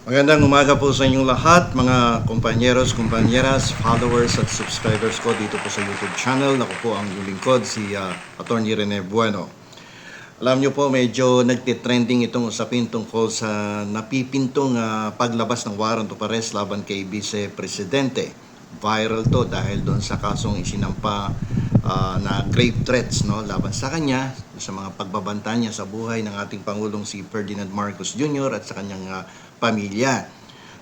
Magandang umaga po sa inyong lahat, mga kompanyeros, kompanyeras, followers at subscribers ko dito po sa YouTube channel. Ako po ang lingkod, si Atty. Rene Bueno. Alam nyo po, medyo nagtitrending itong usapin tungkol sa napipintong paglabas ng warrant of arrest laban kay Vice Presidente. Viral to dahil doon sa kasong isinampa na grave threats laban sa kanya, sa mga pagbabanta niya sa buhay ng ating Pangulong si Ferdinand Marcos Jr. at sa kanyang pamilya.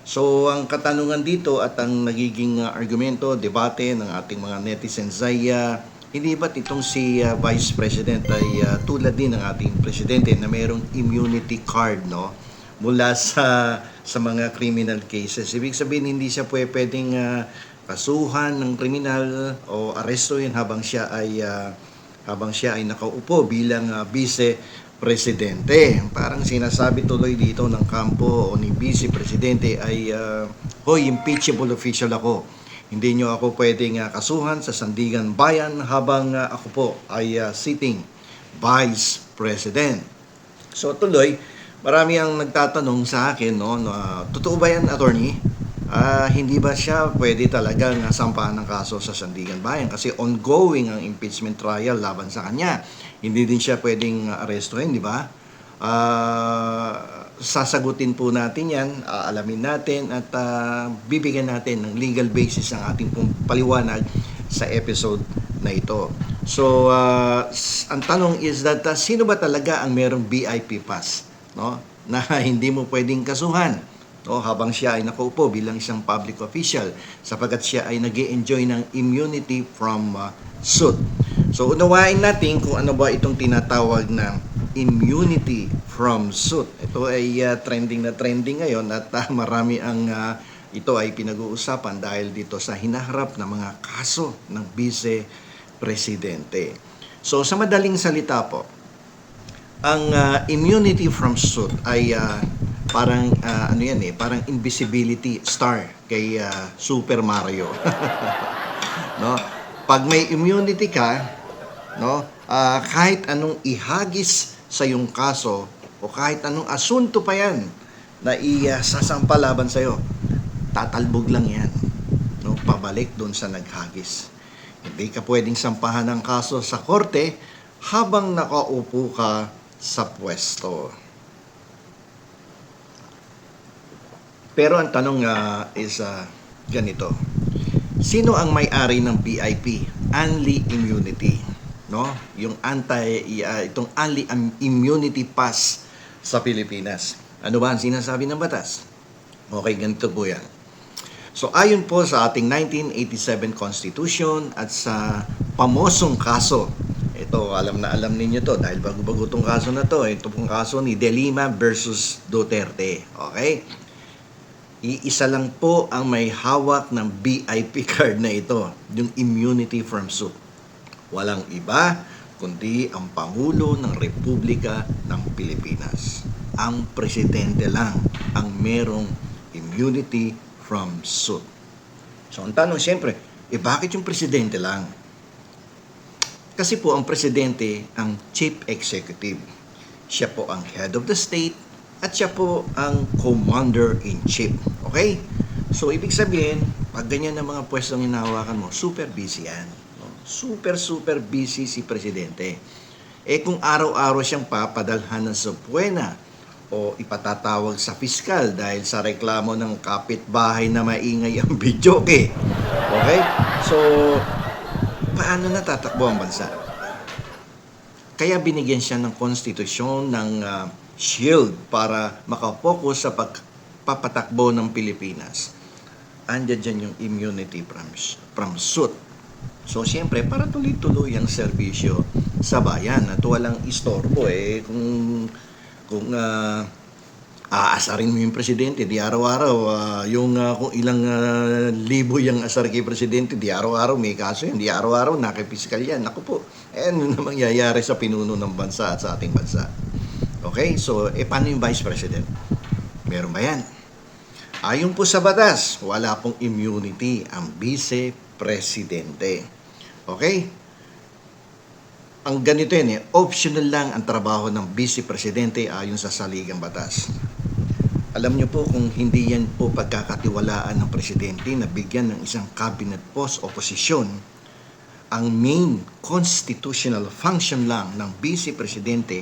So ang katanungan dito at ang nagiging argumento, debate ng ating mga netizens ay hindi ba't itong si Vice President ay tulad din ng ating presidente na mayroong immunity card mula sa mga criminal cases. Ibig sabihin hindi siya pwedeng kasuhan ng kriminal o arestuhin habang siya ay nakaupo bilang vice presidente. Parang sinasabi tuloy dito ng kampo o ni vice presidente ay hoy, impeachable official ako. Hindi nyo ako pwedeng kasuhan sa Sandigan Bayan habang ako po ay sitting vice president. So tuloy, marami ang nagtatanong sa akin na totoo ba yan, attorney? Hindi ba siya pwede talagang sampahan ng kaso sa Sandigan Bayan kasi ongoing ang impeachment trial laban sa kanya. Hindi din siya pwedeng arestuhin, di ba? Sasagutin po natin yan, alamin natin at bibigyan natin ng legal basis ang ating paliwanag sa episode na ito. So, ang tanong is that sino ba talaga ang merong VIP pass na hindi mo pwedeng kasuhan habang siya ay nakaupo bilang isang public official sapagkat siya ay nag-e-enjoy ng immunity from suit. So unawain natin kung ano ba itong tinatawag na immunity from suit. Ito ay trending na trending ngayon at marami ang ito ay pinag-uusapan dahil dito sa hinaharap na mga kaso ng Vice Presidente. So sa madaling salita po, ang immunity from suit ay parang parang invisibility star kay Super Mario. Pag may immunity ka, kahit anong ihagis sa iyong kaso o kahit anong asunto pa yan na isasampa laban sa iyo, tatalbog lang yan, pabalik doon sa naghagis. Hindi ka pwedeng sampahan ng kaso sa korte habang nakaupo ka sa pwesto. Pero ang tanong is ganito. Sino ang may-ari ng VIP? Only immunity, Yung itong only immunity pass sa Pilipinas. Ano ba ang sinasabi ng batas? Okay, ganito po yan. So ayon po sa ating 1987 Constitution at sa pamosong kaso, ito alam ninyo to dahil bago-bago itong kaso na to, ito pong kaso ni De Lima versus Duterte. Okay? Iisa lang po ang may hawak ng VIP card na ito, yung immunity from suit. Walang iba kundi ang Pangulo ng Republika ng Pilipinas. Ang presidente lang ang merong immunity from suit. So ang tanong siyempre, bakit yung presidente lang? Kasi po ang presidente ang chief executive. Siya po ang head of the state at siya po ang commander-in-chief. Okay? So, ibig sabihin, pag ganyan ang mga pwestong hinahawakan mo, super busy yan. Super busy si presidente. Kung araw-araw siyang papadalhan ng subpoena o ipatatawag sa piskal dahil sa reklamo ng kapitbahay na maingay ang videoke. Okay? So, paano natatakbo ang bansa? Kaya binigyan siya ng konstitusyon ng shield para makapokus sa pagpapatakbo ng Pilipinas. Andiyan dyan yung immunity from suit. So, siyempre, para tuloy-tuloy ang serbisyo sa bayan at walang istorbo kung aasarin mo yung presidente, di araw-araw, kung ilang libo yung asar kay presidente, di araw-araw may kaso yan, di araw-araw nakipiskal yan. Naku po, ano na mangyayari sa pinuno ng bansa at sa ating bansa? Okay, so paano yung Vice President? Meron ba yan? Ayon po sa batas, wala pong immunity ang Vice Presidente. Okay? Ang ganito yan, optional lang ang trabaho ng Vice Presidente ayon sa saligang batas. Alam niyo po kung hindi yan po pagkakatiwalaan ng presidente na bigyan ng isang cabinet post o posisyon, ang main constitutional function lang ng vice presidente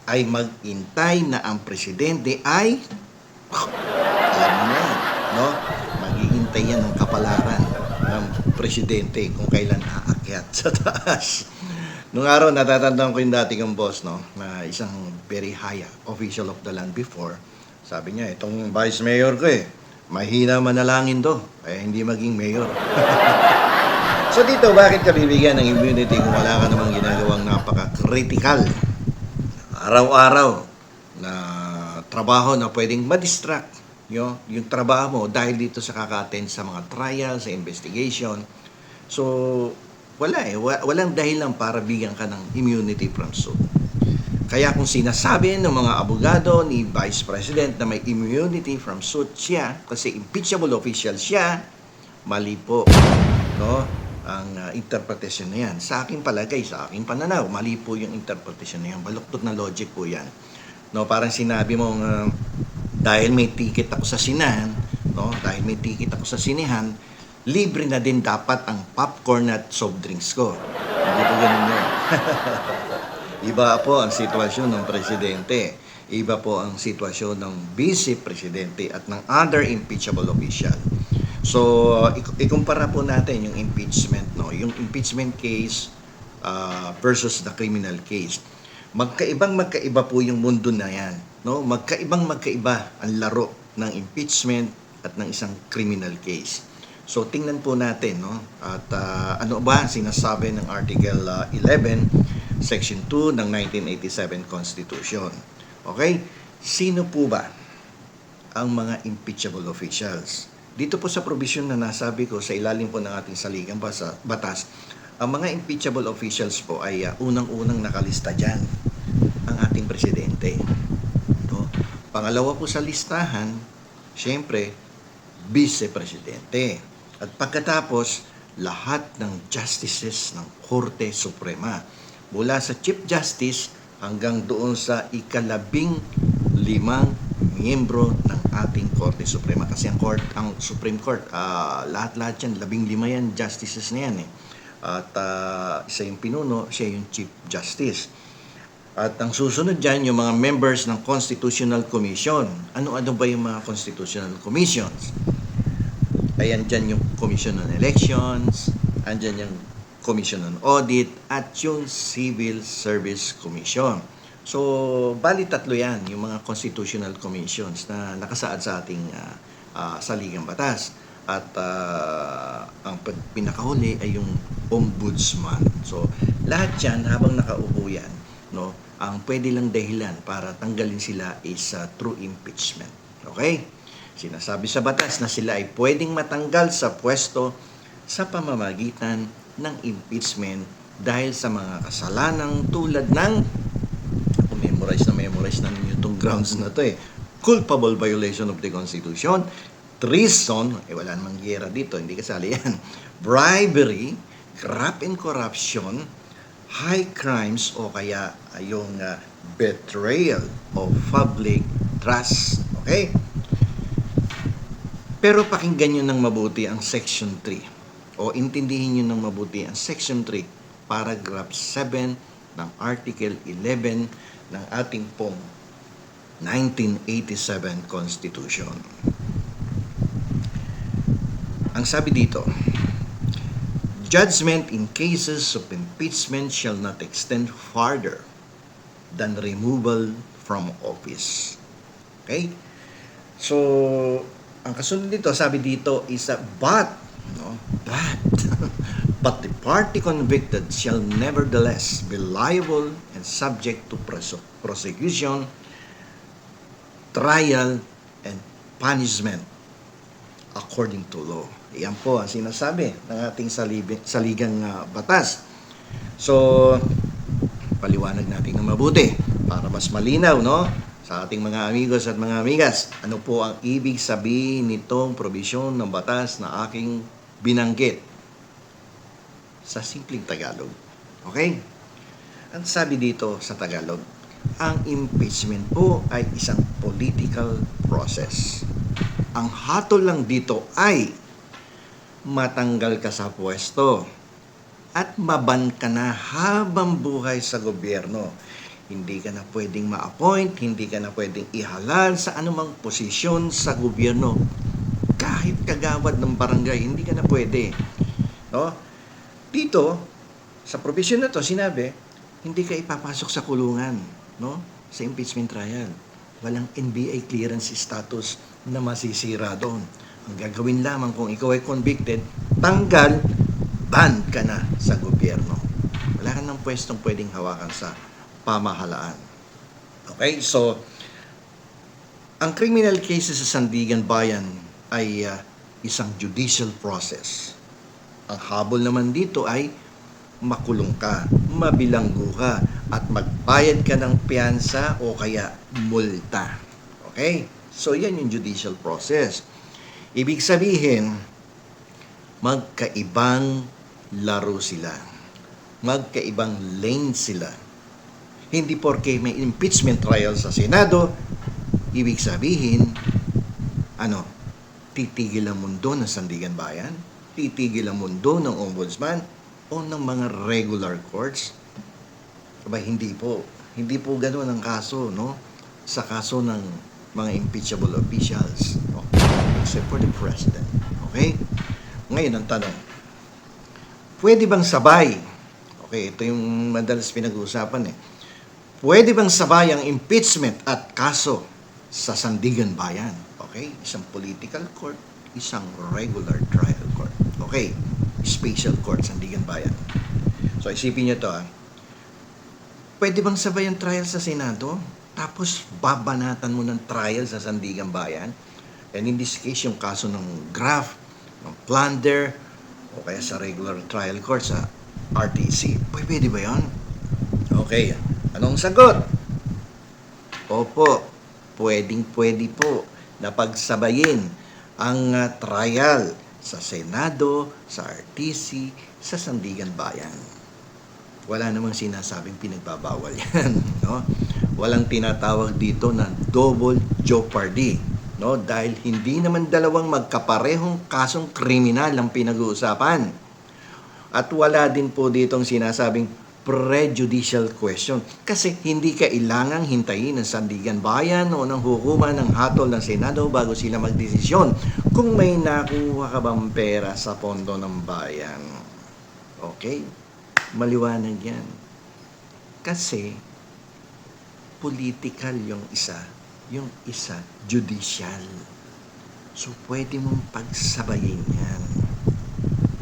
ay mag-intay na ang presidente ay alam mo na yan, no? Mag-iintay yan ng kapalaran ng presidente kung kailan aakyat sa taas. Nung araw, natatandaan ko yung dati kong boss, no? Na isang very high official of the land before. Sabi niya, itong vice mayor ko mahina manalangin to, kaya hindi maging mayor. So dito, bakit ka bibigyan ng immunity kung wala ka namang ginagawang napaka-critical araw-araw na trabaho na pwedeng ma-distract yung trabaho mo dahil dito sa kaka-attend sa mga trials, sa investigation. So, walang dahilan para bigyan ka ng immunity from suit. Kaya kung sinasabi ng mga abogado ni Vice President na may immunity from suit siya, kasi impeachable official siya, mali po, no? Ang interpretation na yan. Sa aking palagay, sa aking pananaw, mali po yung interpretation na yan. Baluktot na logic po yan. No, parang sinabi mong dahil may ticket ako sa sinahan, no? Dahil may ticket ako sa sinihan, libre na din dapat ang popcorn at soft drinks ko. Hindi po ganun yun. Iba po ang sitwasyon ng presidente. Iba po ang sitwasyon ng vice presidente at ng other impeachable official. So, ikumpara po natin yung impeachment, no? Yung impeachment case versus the criminal case. Magkaiba po yung mundo na yan, no? Magkaiba ang laro ng impeachment at ng isang criminal case. So, tingnan po natin, no? At ano ba sinasabi ng Article 11, Section 2 ng 1987 Constitution? Okay? Sino po ba ang mga impeachable officials? Dito po sa provision na nasabi ko sa ilalim po ng ating saligang batas, ang mga impeachable officials po ay unang-unang nakalista dyan, ang ating presidente. No? Pangalawa po sa listahan, syempre, vice-presidente. At pagkatapos, lahat ng justices ng Korte Suprema. Mula sa Chief Justice hanggang doon sa ika-15 miyembro ng ating Korte Suprema. Kasi ang Supreme Court, lahat-lahat yan, 15 yan, justices na yan . At isa yung pinuno, siya yung Chief Justice. At ang susunod dyan, yung mga members ng Constitutional Commission. Ano-ano ba yung mga Constitutional Commissions? Ayan dyan yung Commission on Elections, andyan yung Commission on Audit, at yung Civil Service Commission. So, bali tatlo yan, yung mga Constitutional Commissions na nakasaad sa ating saligang batas. At ang pinakahuli ay yung Ombudsman. So, lahat yan, habang nakaupo yan, no, ang pwede lang dahilan para tanggalin sila is through impeachment. Okay? Sinasabi sa batas na sila ay pwedeng matanggal sa pwesto sa pamamagitan ng impeachment dahil sa mga kasalanang tulad ng memorize na ninyo itong grounds na to culpable violation of the Constitution, treason, wala namang giyera dito, hindi kasali yan, bribery, graft and corruption, high crimes o kaya yung betrayal of public trust. Okay? Pero pakinggan nyo ng mabuti ang Section 3 o intindihin nyo ng mabuti ang Section 3, Paragraph 7 ng Article 11 ng ating pong 1987 Constitution. Ang sabi dito, judgment in cases of impeachment shall not extend farther than removal from office. Okay? So, ang kasunod dito, sabi dito is but the party convicted shall nevertheless be liable and subject to prosecution, trial, and punishment according to law. Yan po ang sinasabi ng ating saligang batas. So, paliwanag natin ng mabuti para mas malinaw, no? Sa ating mga amigos at mga amigas, ano po ang ibig sabihin nitong probisyon ng batas na aking binanggit sa simpleng Tagalog? Okay? Ang sabi dito sa Tagalog, ang impeachment po ay isang political process. Ang hatol lang dito ay matanggal ka sa pwesto at maban ka na habang buhay sa gobyerno. Hindi ka na pwedeng ma-appoint, hindi ka na pwedeng ihalal sa anumang posisyon sa gobyerno. Kahit kagawad ng barangay, hindi ka na pwede. No? Dito, sa provision na to, sinabi, hindi ka ipapasok sa kulungan, no? Sa impeachment trial. Walang NBI clearance status na masisira doon. Ang gagawin lamang kung ikaw ay convicted, tanggal, ban ka na sa gobyerno. Wala ka ng pwestong pwedeng hawakan sa pamahalaan. Okay, so ang criminal cases sa Sandigan Bayan ay isang judicial process. Ang habol naman dito ay makulong ka, mabilanggo ka, at magbayad ka ng piyansa o kaya multa. Okay? So, yan yung judicial process. Ibig sabihin, magkaibang laro sila. Magkaibang lane sila. Hindi porke may impeachment trial sa Senado, ibig sabihin, titigil ang mundo ng Sandigan Bayan, titigil ang mundo ng Ombudsman, o ng mga regular courts. Aba, hindi po. Hindi po ganoon ang kaso, no? Sa kaso ng mga impeachable officials, no? Except for the president. Okay? Ngayon, ang tanong, pwede bang sabay? Okay, ito yung madalas pinag-uusapan eh. Pwede bang sabay ang impeachment at kaso sa Sandigan Bayan? Okay? Isang political court, isang regular trial court. Okay? Special court, Sandigan Bayan. So, isipin nyo to Pwede bang sabay ang trial sa Senado? Tapos, babanatan mo ng trial sa Sandigan Bayan? And in this case, yung kaso ng graft, ng plunder, o kaya sa regular trial court sa RTC. Pwede ba yun? Okay. Anong sagot? Opo. Pwede po na pagsabayin ang trial sa Senado, sa RTC, sa Sandigan Bayan. Wala namang sinasabing pinagbabawal yan, no? Walang tinatawag dito na double jeopardy, no? Dahil hindi naman dalawang magkaparehong kasong kriminal ang pinag-uusapan. At wala din po ditong sinasabing prejudicial question kasi hindi kailangang hintayin ng Sandigan Bayan o ng hukuman ng hatol ng Senado bago sila magdesisyon kung may nakuha ka bang pera sa pondo ng bayan. Okay? Maliwanag yan. Kasi political yung isa judicial. So pwede mong pagsabayin yan.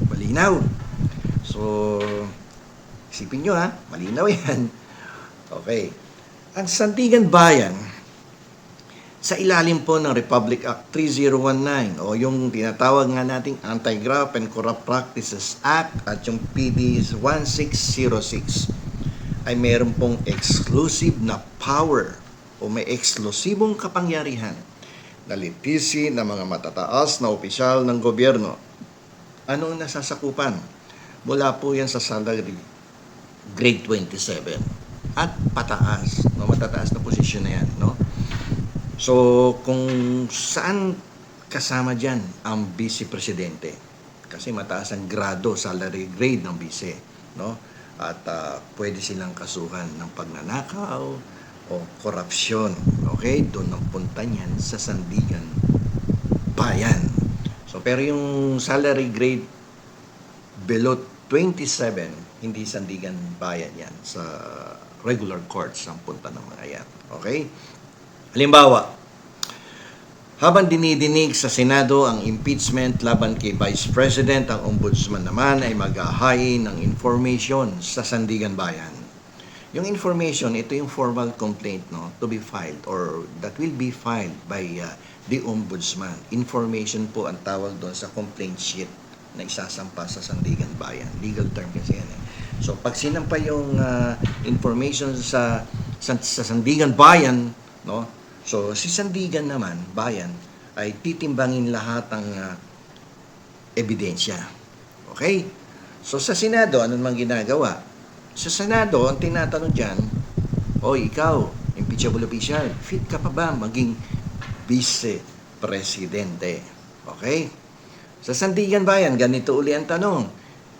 Malinaw. So isipin nyo malinaw yan. Okay. Ang Sandigan Bayan, sa ilalim po ng Republic Act 3019 o yung tinatawag nga nating Anti-Graft and Corrupt Practices Act at yung PD 1606 ay meron pong exclusive na power o may eksklusibong kapangyarihan na litisin ng mga matataas na opisyal ng gobyerno. Ano ang nasasakupan? Mula po yan sa salary grade 27 at pataas, no? Matataas na posisyon na yan, no? So, kung saan kasama dyan ang vice presidente, kasi mataas ang grado, salary grade ng vice, no? At pwede silang kasuhan ng pagnanakaw o korupsyon, okay? Doon ang punta niyan sa Sandigan Bayan. So, pero yung salary grade below 27, hindi Sandigan Bayan yan. Sa regular courts ang punta ng mga yan. Okay? Halimbawa, habang dinidinig sa Senado ang impeachment laban kay Vice President, ang Ombudsman naman ay mag-ahain ng information sa Sandigan Bayan. Yung information, ito yung formal complaint, no, to be filed or that will be filed by the Ombudsman. Information po ang tawag doon sa complaint sheet na isasampa sa Sandigan Bayan. Legal term kasi yan. So, pag sinampa yung information sa Sandigan Bayan, no? So, si Sandigan naman, Bayan, ay titimbangin lahat ng ebidensya. Okay? So, sa Senado, ano naman ginagawa? Sa Senado, ang tinatanong dyan, ikaw, impeachable official. Fit ka pa ba maging vice presidente? Okay? Sa Sandigan Bayan, ganito uli ang tanong.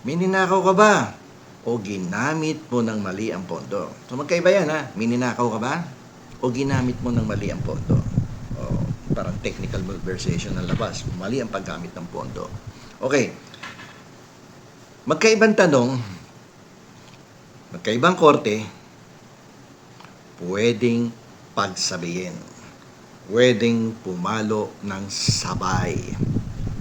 May ninakaw ka ba? O ginamit mo ng mali ang pondo? So magkaiba yan ha. May ninakaw ka ba? O ginamit mo ng mali ang pondo? O, parang technical malversation ng labas. Mali ang paggamit ng pondo. Okay. Magkaibang tanong, magkaibang korte, pwedeng pagsabihin. Pwedeng pumalo ng sabay.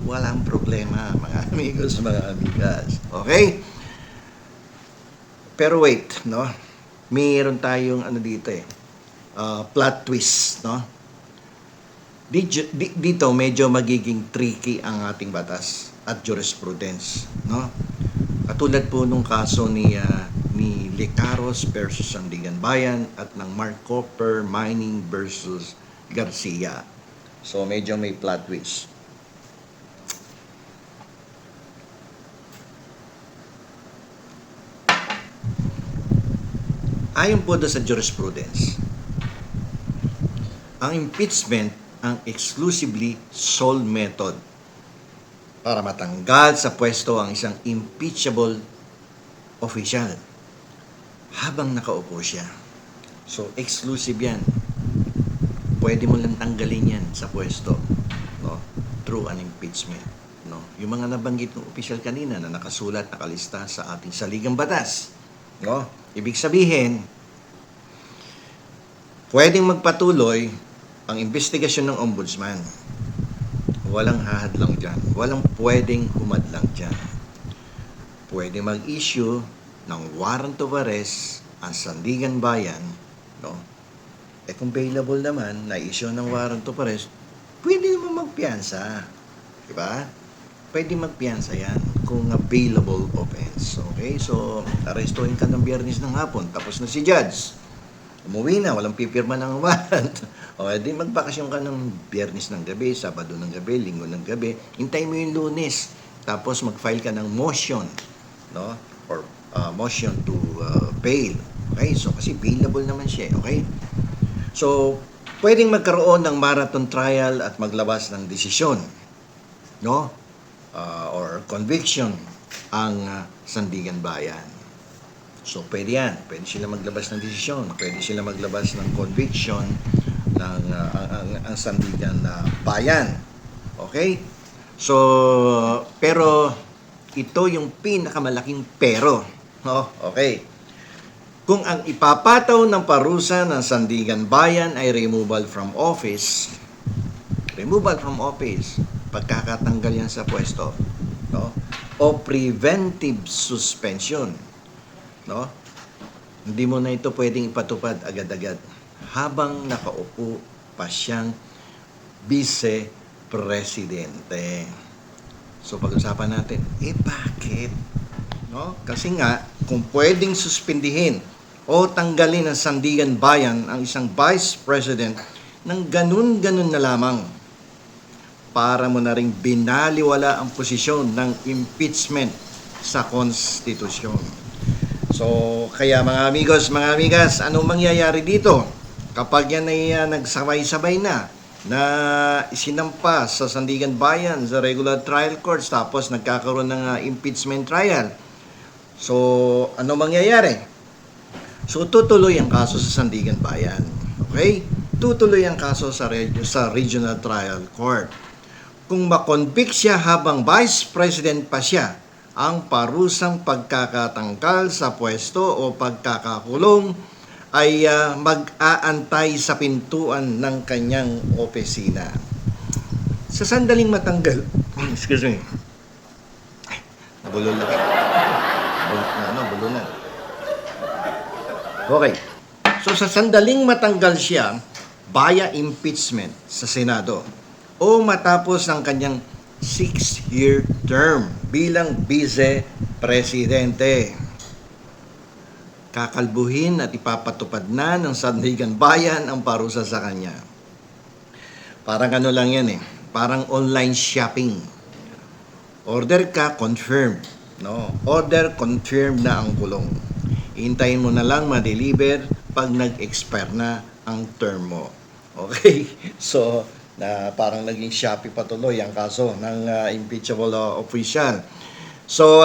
Walang problema, mga amigos, mga amigas. Okay? Pero wait, no? Mayroon tayong dito plot twist, no? Dito medyo magiging tricky ang ating batas at jurisprudence, no? Katulad po nung kaso ni Lecaros versus Sandigan Bayan at ng Mark Copper Mining versus Garcia. So medyo may plot twist. Ayon po doon sa jurisprudence, ang impeachment ang exclusively sole method para matanggal sa pwesto ang isang impeachable official habang nakaupo siya. So, exclusive yan. Pwede mo lang tanggalin yan sa pwesto, no? Through an impeachment. No? Yung mga nabanggit ng official kanina na nakasulat, nakalista sa ating saligang batas. No? Ibig sabihin, pwedeng magpatuloy ang investigasyon ng ombudsman. Walang hahadlang dyan. Walang pwedeng humadlang dyan. Pwede mag-issue ng warrant of arrest ang Sandigan Bayan, no? Kung available naman na issue ng warrant of arrest, pwede naman magpiyansa. Diba? Pwede magpiyansa yan kung available offense. Okay? So, arestuhin ka ng Biyernes ng hapon, tapos na si judge. Umuwi na, walang pipirma ng warrant. O, di magbakasyon ka ng Biyernes ng gabi, Sabado ng gabi, Linggo ng gabi. Hintay mo yung Lunes. Tapos mag-file ka ng motion, no? Or motion to bail. Okay? So, kasi bailable naman siya. Okay? So, pwedeng magkaroon ng marathon trial at maglabas ng desisyon, no? Or conviction ang Sandigan Bayan. So, pwede yan. Pwede sila maglabas ng desisyon. Pwede sila maglabas ng conviction ng ang Sandigan Bayan. Okay? So, pero ito yung pinakamalaking pero. Oh, okay. Kung ang ipapataw ng parusa ng Sandigan Bayan ay removal from office, pagkakatanggal yan sa pwesto, no? O preventive suspension, no? Hindi mo na ito pwedeng ipatupad agad-agad habang nakaupo pa siyang vice presidente. So pag-usapan natin, bakit? No? Kasi nga, kung pwedeng suspindihin o tanggalin ng Sandigan Bayan ang isang vice president ng ganun-ganun na lamang, para mo na ring binaliwala ang posisyon ng impeachment sa konstitusyon. So, kaya mga amigos, mga amigas, anong mangyayari dito? Kapag yan ay nagsabay-sabay na isinampa sa Sandigan Bayan sa regular trial courts, tapos nagkakaroon ng impeachment trial. So, ano mangyayari? So, tutuloy ang kaso sa Sandigan Bayan. Okay? Tutuloy ang kaso sa regional trial court. Kung makonvict siya habang vice president pa siya, ang parusang pagkakatangkal sa pwesto o pagkakakulong ay mag-aantay sa pintuan ng kanyang opisina. Sa sandaling matanggal, excuse me, nabulol na. Bulunan. Okay. So sa sandaling matanggal siya via impeachment sa Senado o matapos ang kanyang 6-year term bilang vice-presidente, kakalbuhin at ipapatupad na ng Sandigan Bayan ang parusa sa kanya. Parang ano lang yan parang online shopping. Order ka, confirm. No? Order, confirm na ang kulong. Hintayin mo na lang ma-deliver pag nag-expire na ang term mo. Okay? So, na parang naging Shopee patuloy ang kaso ng impeachable official. So,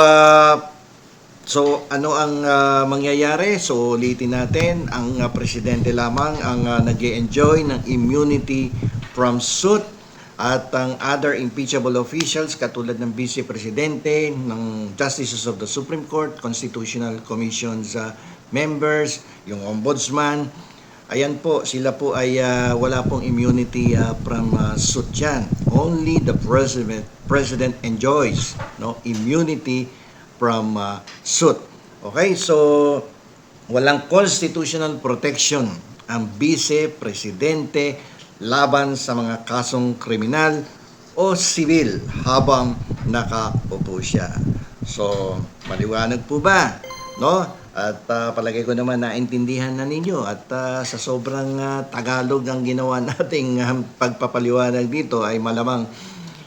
ano ang mangyayari? So, ulitin natin, ang presidente lamang ang nag-enjoy ng immunity from suit at ang other impeachable officials katulad ng Vice Presidente, ng Justices of the Supreme Court, Constitutional Commission's members, yung Ombudsman, ayan po, sila po ay wala pong immunity from suit yan. Only the president enjoys immunity from suit. Okay, so walang constitutional protection ang Vice Presidente laban sa mga kasong kriminal o sibil habang nakaupo siya. So, maliwanag po ba? No? At palagay ko naman naintindihan na ninyo at sa sobrang Tagalog ang ginawa nating pagpapaliwanag dito ay malamang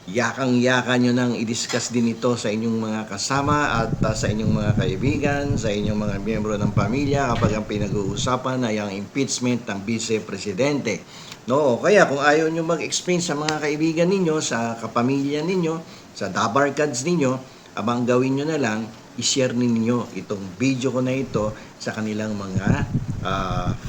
yakang-yaka nyo nang i-discuss din ito sa inyong mga kasama at sa inyong mga kaibigan, sa inyong mga miyembro ng pamilya kapag ang pinag-uusapan ay ang impeachment ng Vice Presidente. No, kaya kung ayaw nyo mag-explain sa mga kaibigan ninyo, sa kapamilya ninyo, sa dabarkads ninyo, abang gawin nyo na lang, i-share ninyo itong video ko na ito sa kanilang mga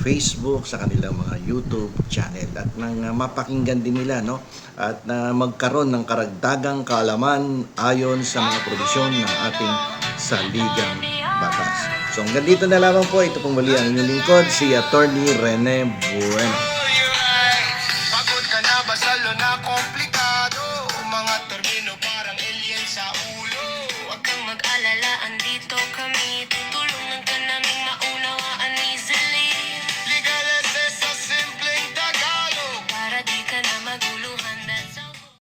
Facebook, sa kanilang mga YouTube channel at nang mapakinggan din nila, no? At magkaroon ng karagdagang kaalaman ayon sa mga probisyon ng ating saligang batas. So hanggang dito na lamang po, ito pong muli ang inyong lingkod, si Attorney Rene Bueno.